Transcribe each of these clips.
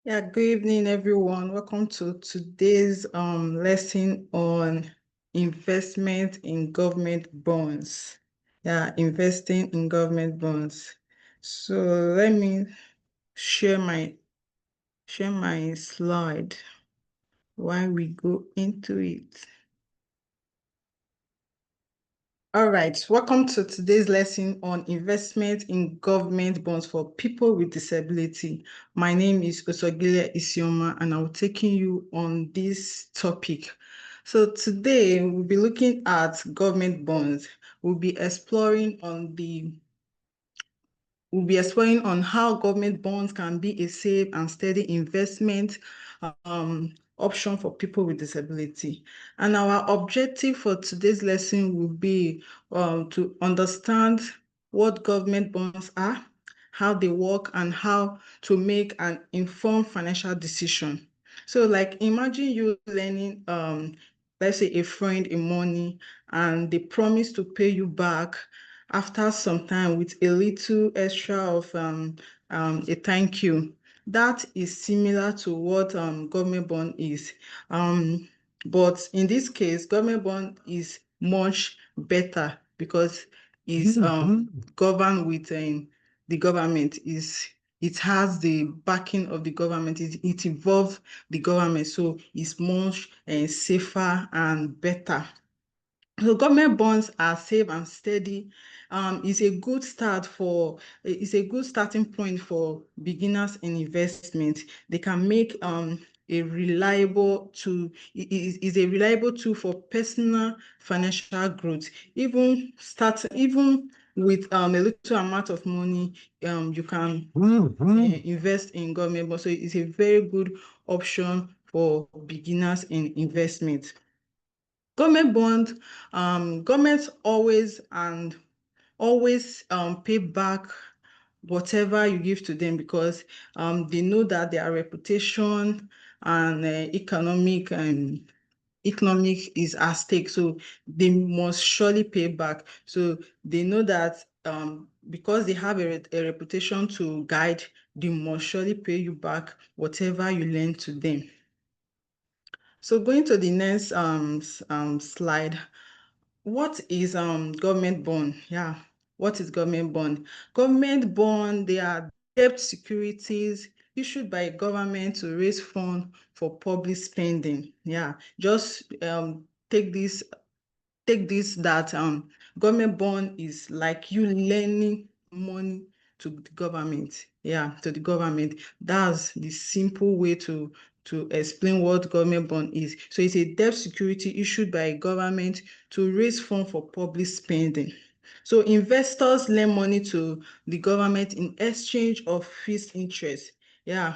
Yeah, good evening, everyone. Welcome to today's lesson on investment in government bonds. Yeah, investing in government bonds. So let me share my slide while we go into it. All right, welcome to today's lesson on investment in government bonds for people with disability. My name is Otoghile Isioma, and I'll be taking you on this topic. So today we'll be looking at government bonds. We'll be exploring on how government bonds can be a safe and steady investment option for people with disability. And our objective for today's lesson will be to understand what government bonds are, how they work, and how to make an informed financial decision. So like imagine you lending, let's say a friend in money, and they promise to pay you back after some time with a little extra of a thank you. That is similar to what government bond is. But in this case, government bond is much better because it's governed with the government. It has the backing of the government. It involves the government, so it's much safer and better. So government bonds are safe and steady. It's a good starting point for beginners in investment. They can make a reliable tool. It is a reliable tool for personal financial growth. Even with a little amount of money, you can invest in government bonds. So it's a very good option for beginners in investment. Government bond, governments always pay back whatever you give to them because they know that their reputation and economic is at stake. So they must surely pay back. So they know that because they have a reputation to guide, they must surely pay you back whatever you lend to them. So going to the next slide. What is government bond? Yeah, what is government bond? Government bond, they are debt securities issued by government to raise funds for public spending. Yeah, just take this that government bond is like you lending money to the government. Yeah, to the government. That's the simple way to explain what government bond is. So it's a debt security issued by a government to raise funds for public spending. So investors lend money to the government in exchange of fixed interest. Yeah,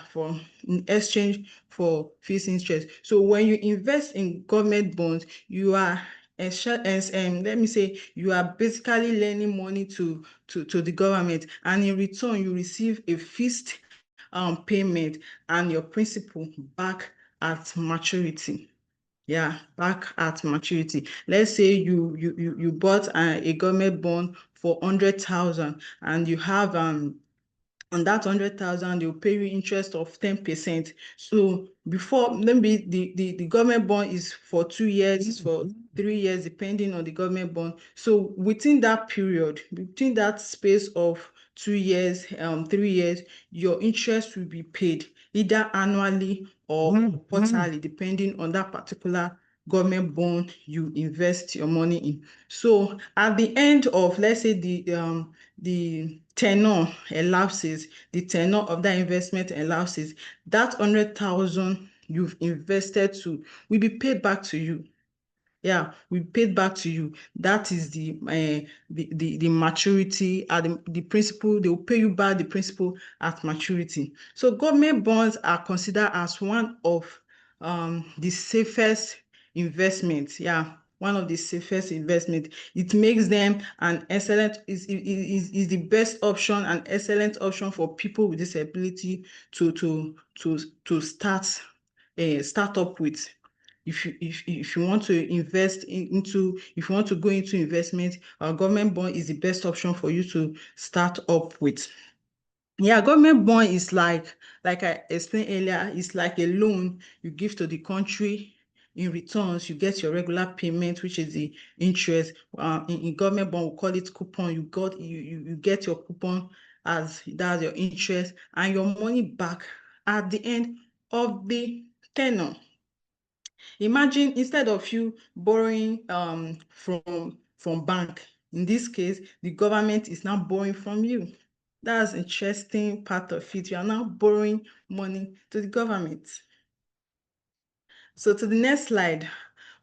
in exchange for fixed interest. So when you invest in government bonds, you are let me say you are basically lending money to the government, and in return you receive a fixed payment and your principal back at maturity. Yeah, back at maturity. Let's say you bought a government bond for 100,000, and you have on that 100,000, they'll pay you interest of 10%. So before, maybe the government bond is for 2 years, it's for 3 years, depending on the government bond. So within that period, between that space of 2 years, 3 years, your interest will be paid either annually or quarterly, depending on that particular government bond you invest your money in. So at the end of, let's say, the tenure elapses, the tenure of that investment elapses, that 100,000 you've invested will be paid back to you. Yeah, we paid back to you. That is the maturity at the principal. They will pay you back the principal at maturity. So government bonds are considered as one of the safest investments. Yeah, one of the safest investment. It makes them an excellent is the best option, an excellent option for people with disability to start up with. If you want to invest into, if you want to go into investment, our government bond is the best option for you to start up with. Yeah, government bond is like I explained earlier, it's like a loan you give to the country. In returns, you get your regular payment, which is the interest. In government bond, we call it coupon. You get your coupon as that's your interest and your money back at the end of the tenure. Imagine instead of you borrowing from bank, in this case, the government is now borrowing from you. That's interesting part of it. You are now borrowing money to the government. So to the next slide,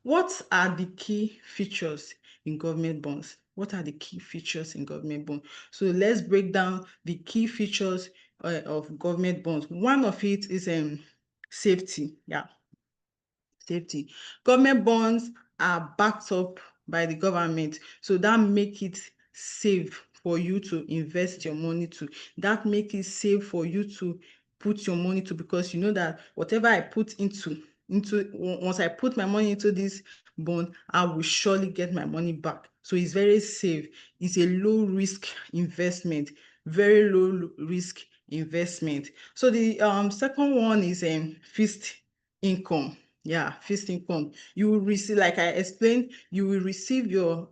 what are the key features in government bonds? What are the key features in government bonds? So let's break down the key features of government bonds. One of it is safety. Yeah, safety. Government bonds are backed up by the government, so that make it safe for you to invest your money to. That make it safe for you to put your money to, because you know that whatever I put into once I put my money into this bond, I will surely get my money back. So it's very safe. It's a low risk investment, very low risk investment. So the second one is fixed income. Yeah, fixed income. You will receive, like I explained, you will receive your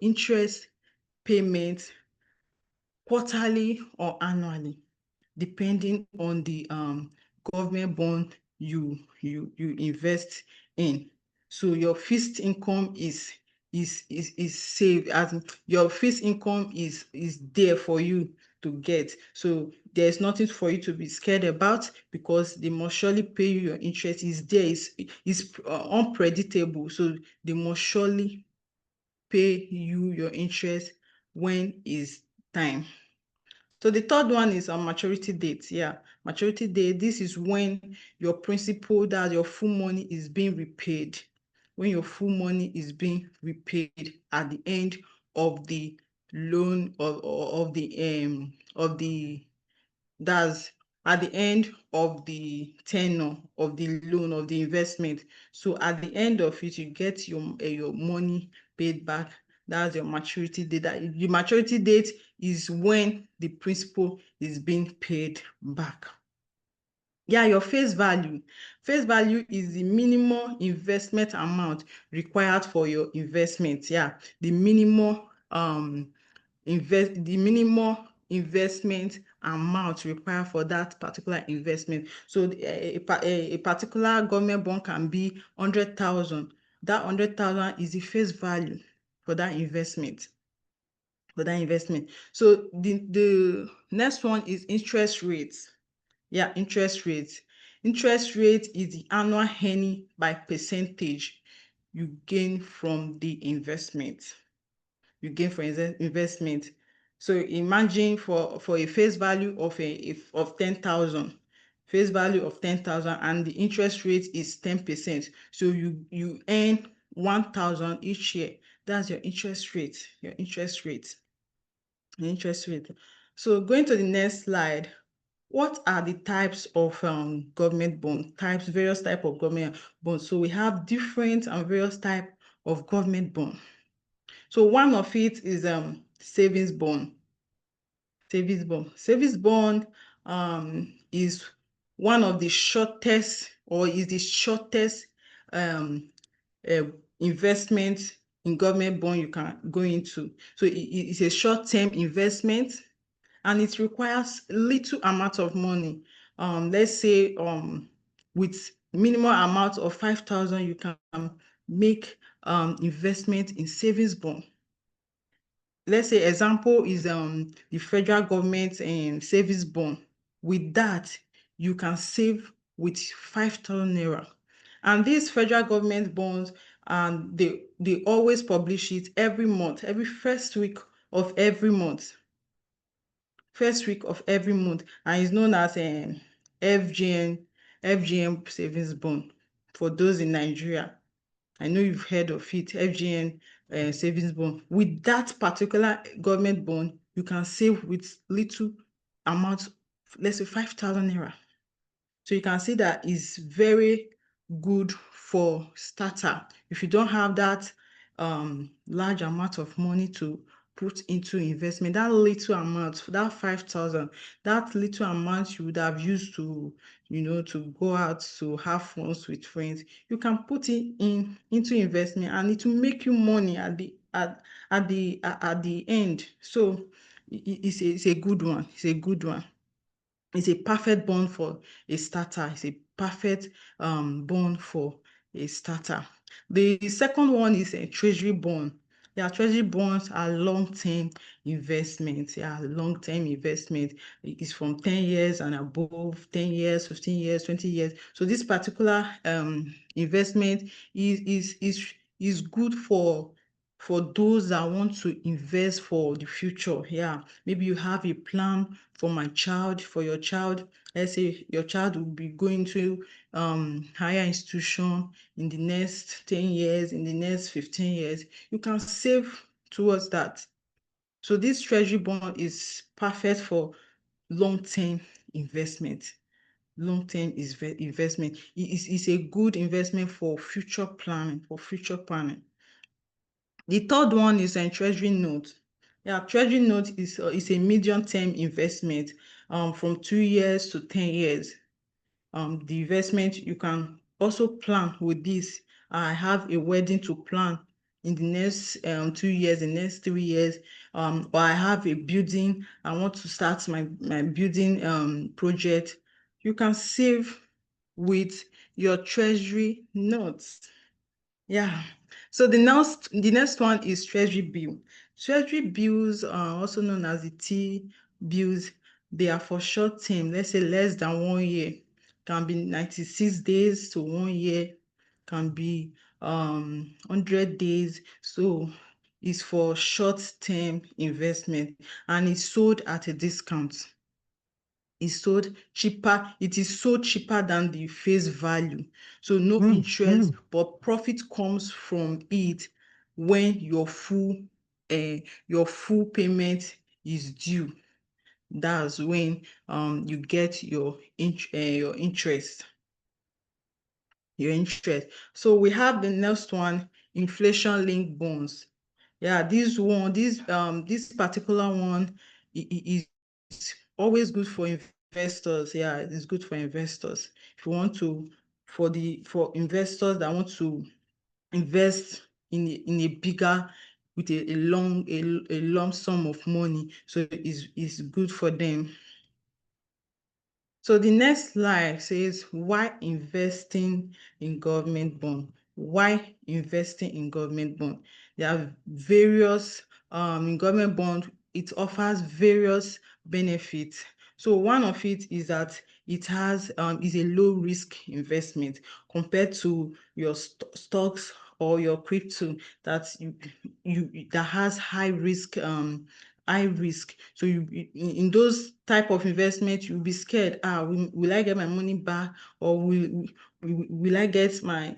interest payment quarterly or annually, depending on the government bond you invest in. So your fixed income is saved, as in your fixed income is there for you to get. So there's nothing for you to be scared about, because they must surely pay you your interest. Is there, is unpredictable, so they must surely pay you your interest when is time. So the third one is on maturity date. Yeah, maturity date. This is when your principal, that your full money is being repaid. When your full money is being repaid at the end of the loan, of the that's at the end of the tenure of the loan, of the investment. So at the end of it, you get your money paid back. That's your maturity date. The maturity date is when the principal is being paid back. Yeah, your face value. Face value is the minimum investment amount required for your investment. Yeah, the minimum investment amount required for that particular investment. So a particular government bond can be 100,000. That 100,000 is the face value for that investment. So the next one is interest rates. Yeah, interest rate. Interest rate is the annual earning by percentage you gain from the investment. Investment. So imagine for a face value of of 10,000, face value of 10,000, and the interest rate is 10%. So you earn 1,000 each year. That's your interest rate. So going to the next slide. What are the types of government bond types? Various type of government bonds. So we have different and various type of government bond. So one of it is savings bond. Savings bond is one of the shortest, or is the shortest uh, investment in government bond you can go into. So it's a short-term investment, and it requires little amount of money. Let's say with minimum amount of 5,000, you can make investment in savings bond. Let's say example is the federal government savings bond. With that, you can save with 5,000 naira. And these federal government bonds, they always publish it every month, every first week of every month. And it's known as FGN savings bond for those in Nigeria. I know you've heard of it, FGN savings bond. With that particular government bond, you can save with little amount, let's say 5,000 naira. So you can see that is very good for starter. If you don't have that large amount of money to put into investment, that little amount, that 5,000, that little amount you would have used to, to go out to have fun with friends, you can put it into investment, and it will make you money at the end. So it's a good one. It's a good one. It's a perfect bond for a starter. It's a perfect bond for a starter. The second one is a treasury bond. Yeah, treasury bonds are long-term investments. Yeah, long-term investment. It's from 10 years and above, 10 years, 15 years, 20 years. So this particular investment is good for those that want to invest for the future. Yeah, maybe you have a plan for your child. Let's say your child will be going to higher institution in the next 10 years, in the next 15 years. You can save towards that. So this treasury bond is perfect for long-term investment. Long-term investment. It's a good investment for future planning. The third one is a treasury note. Yeah, treasury note is a medium-term investment from 2 years to 10 years. The investment, you can also plan with this. I have a wedding to plan in the next 2 years, the next 3 years, or I have a building, I want to start my building project. You can save with your treasury notes. Yeah. So the next one is treasury bill. Treasury bills are also known as the T bills. They are for short term, let's say less than 1 year. Can be 96 days to 1 year, can be 100 days. So it's for short term investment, and it's sold at a discount. Is sold cheaper. It is sold cheaper than the face value. So no interest, but profit comes from it when your full payment is due. That's when you get your interest. So we have the next one, inflation-linked bonds. Yeah, this particular one is always good for investors. Yeah, it's good for investors. If you want to, for investors that want to invest in a bigger, with a lump sum of money, so it's good for them. So the next slide says, why investing in government bond? Why investing in government bond? There are various in government bond, it offers various benefits. So one of it is that it is a low risk investment compared to your stocks or your crypto that that has high risk. So in those type of investment, you'll be scared. Will I get my money back, or will I get my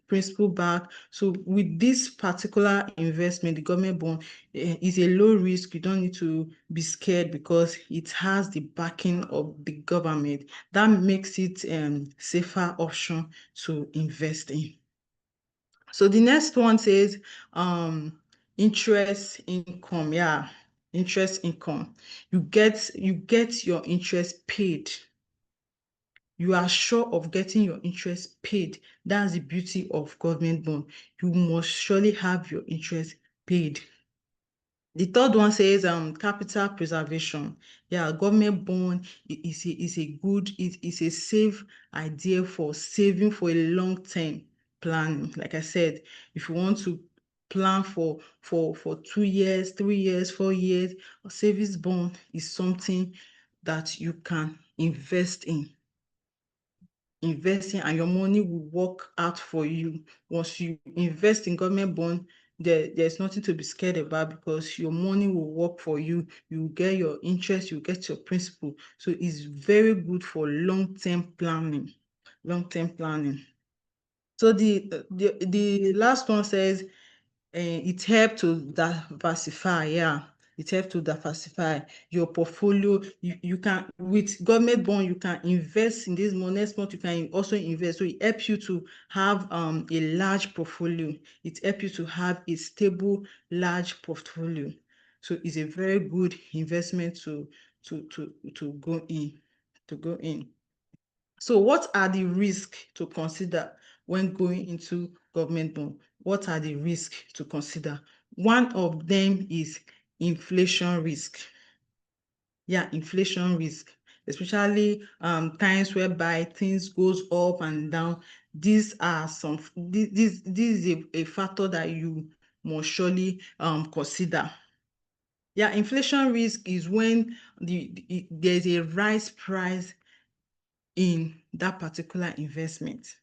principal back? So with this particular investment, the government bond is a low risk. You don't need to be scared because it has the backing of the government. That makes it safer option to invest in. So the next one says interest income. Yeah, interest income. You get your interest paid. You are sure of getting your interest paid. That's the beauty of government bond. You must surely have your interest paid. The third one says capital preservation. Yeah, government bond is a safe idea for saving for a long term planning. Like I said, if you want to plan for 2 years, 3 years, 4 years, a savings bond is something that you can invest in. And your money will work out for you. Once you invest in government bond, there's nothing to be scared about, because your money will work for you. You get your interest, you get your principal. So it's very good for long-term planning. So the last one says it helps to diversify. Yeah, it helps to diversify your portfolio. You can, with government bond, you can invest in this month. Next month you can also invest. So it helps you to have a large portfolio. It helps you to have a stable large portfolio. So it's a very good investment to go in. So what are the risks to consider when going into government bond? What are the risks to consider? One of them is inflation risk. Yeah, inflation risk, especially times whereby things goes up and down. These are some this is a factor that you must surely consider. Yeah, inflation risk is when there's a rise price in that particular investment.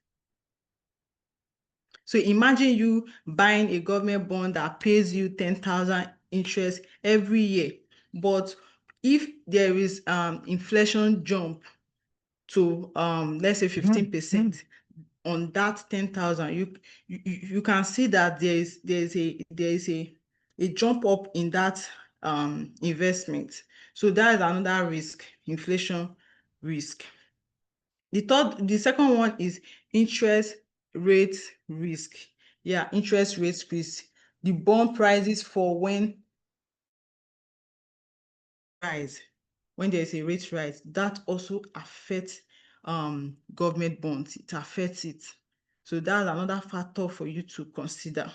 So imagine you buying a government bond that pays you 10,000 interest every year, but if there is inflation jump to let's say 15% on that 10,000, you can see that there is a jump up in that investment. So that is another risk, inflation risk. The second one is interest rate risk. Yeah, interest rate risk. The bond prices for when rise, when there is a rate rise, that also affects government bonds. It affects it. So that's another factor for you to consider.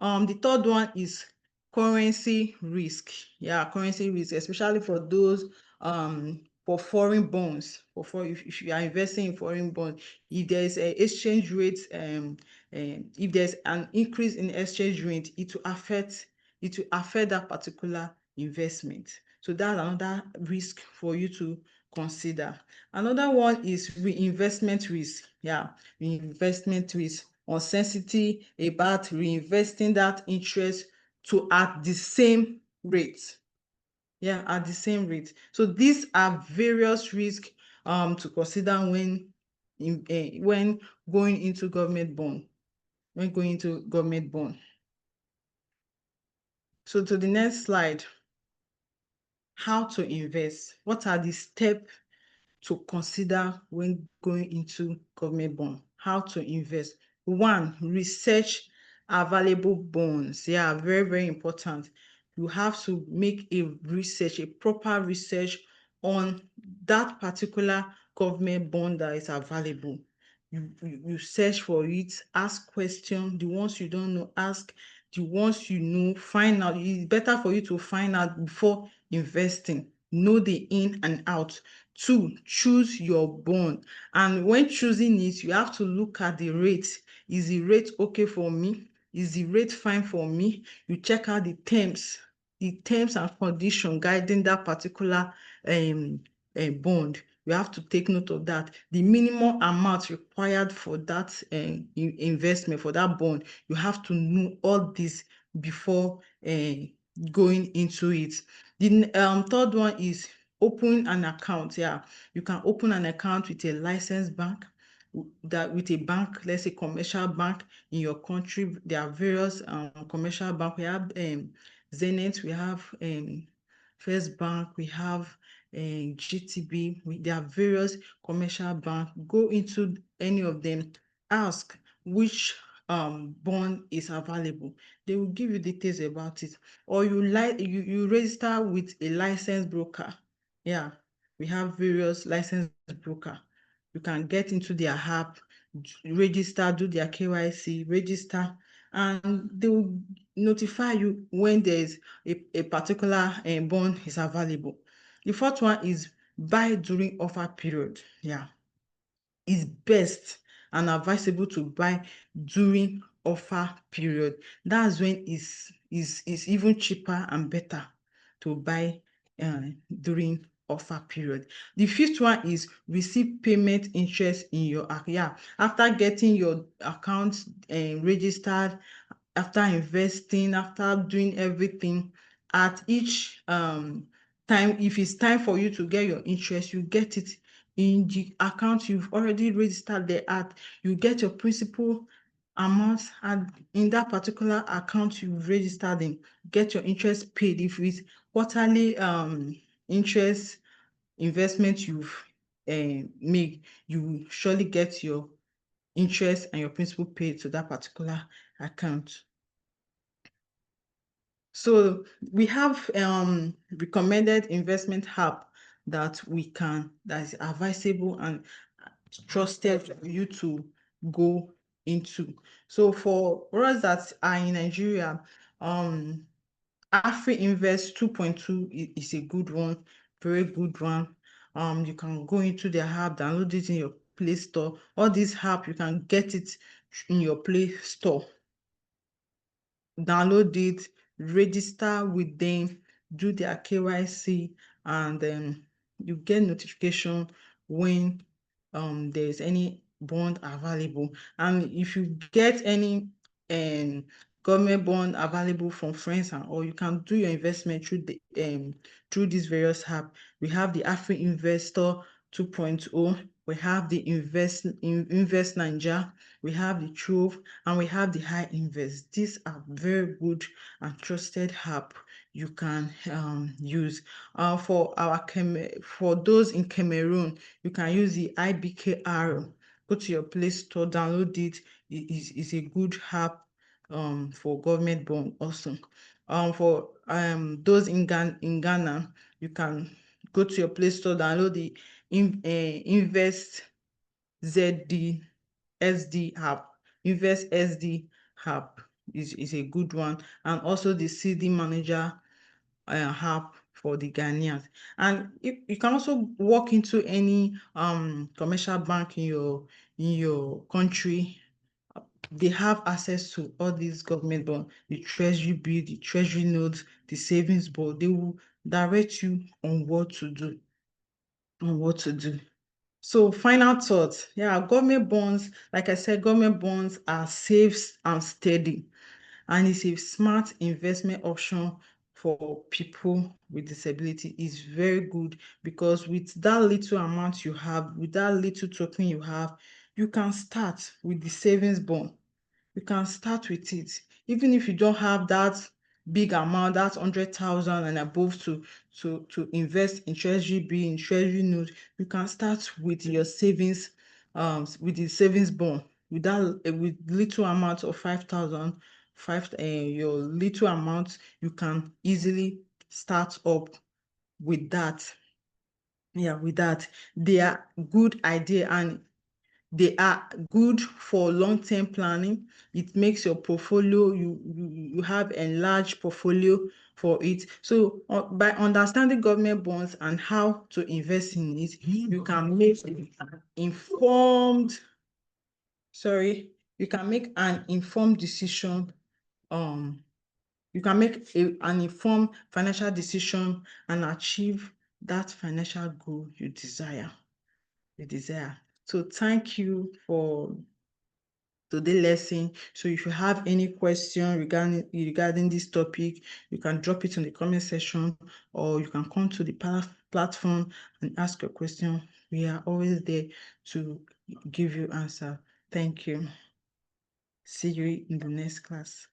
The third one is currency risk. Yeah, currency risk, especially for those for foreign bonds. If you are investing in foreign bonds, if there is a exchange rate, if there's an increase in exchange rate, it will affect that particular investment. So that's another risk for you to consider. Another one is reinvestment risk. Yeah, reinvestment risk, uncertainty about reinvesting that interest to at the same rate. Yeah, at the same rate. So these are various risks to consider when going into government bond. So to the next slide, how to invest. What are the steps to consider when going into government bond? How to invest. One, research available bonds. Yeah, very, very important. You have to make a proper research on that particular government bond that is available. You search for it, ask questions. The ones you don't know, ask. The ones you know, find out. It's better for you to find out before investing. Know the in and out. Two, choose your bond. And when choosing it, you have to look at the rate. Is the rate okay for me? Is the rate fine for me? You check out the terms and conditions guiding that particular bond. You have to take note of that. The minimum amount required for that investment, for that bond, you have to know all this before going into it. The third one is open an account. Yeah, you can open an account with a licensed bank, with a bank, let's say commercial bank in your country. There are various commercial bank. We have Zenith, we have First Bank, we have GTB. There are various commercial bank. Go into any of them, ask which bond is available. They will give you details about it. Or you register with a licensed broker. Yeah, we have various licensed broker. You can get into their app, register, do their KYC, register, and they will notify you when there is a particular bond is available. The fourth one is buy during offer period. Yeah, it's best and advisable to buy during offer period. That's when it's even cheaper and better to buy during offer period. The fifth one is receive payment interest in your yeah, after getting your account registered, after investing, after doing everything, at each time, if it's time for you to get your interest, you get it in the account you've already registered there at. You get your principal amount, and in that particular account you've registered in, get your interest paid. If it's quarterly interest investment you've made, you surely get your interest and your principal paid to that particular account. So we have recommended investment app that is advisable and trusted for you to go into. So for us that are in Nigeria, Afri Invest 2.2 is a good one, very good one. You can go into their app, download it in your Play Store. All these app, you can get it in your Play Store. Download it, register with them, do their KYC, and then you get notification when there's any bond available. And if you get any government bond available from friends and all, you can do your investment through these various apps. We have the Afri Investor 2.0, we have the Invest Nigeria, we have the Trove, and we have the High Invest. These are very good and trusted app you can use. For those in Cameroon, you can use the IBKR. Go to your Play Store, download it. It is a good app for government bond also. For those in Ghana, you can go to your Play Store, download the Invest SD app. Invest SD app is a good one, and also the CD Manager app for the Ghanaians. And you can also walk into any commercial bank in your country. They have access to all these government bonds, the treasury bill, the treasury notes, the savings board. They will direct you on what to do. So final thoughts. Yeah, government bonds, like I said, government bonds are safe and steady, and it's a smart investment option for people with disability. It's very good because with that little amount you have, with that little token you have, you can start with the savings bond. You can start with it. Even if you don't have that big amount, that's 100,000 and above to invest in treasury bill, in treasury note, you can start with your savings, with the savings bond. With that, with little amount of 5,000, your little amount, you can easily start up with that. Yeah, with that. They are good idea, and they are good for long-term planning. It makes your portfolio, you have enlarged portfolio for it. So by understanding government bonds and how to invest in it, you can make an informed, you can make an informed decision. You can make an informed financial decision and achieve that financial goal you desire. So thank you for today's lesson. So if you have any question regarding this topic, you can drop it in the comment section, or you can come to the platform and ask your question. We are always there to give you answer. Thank you. See you in the next class.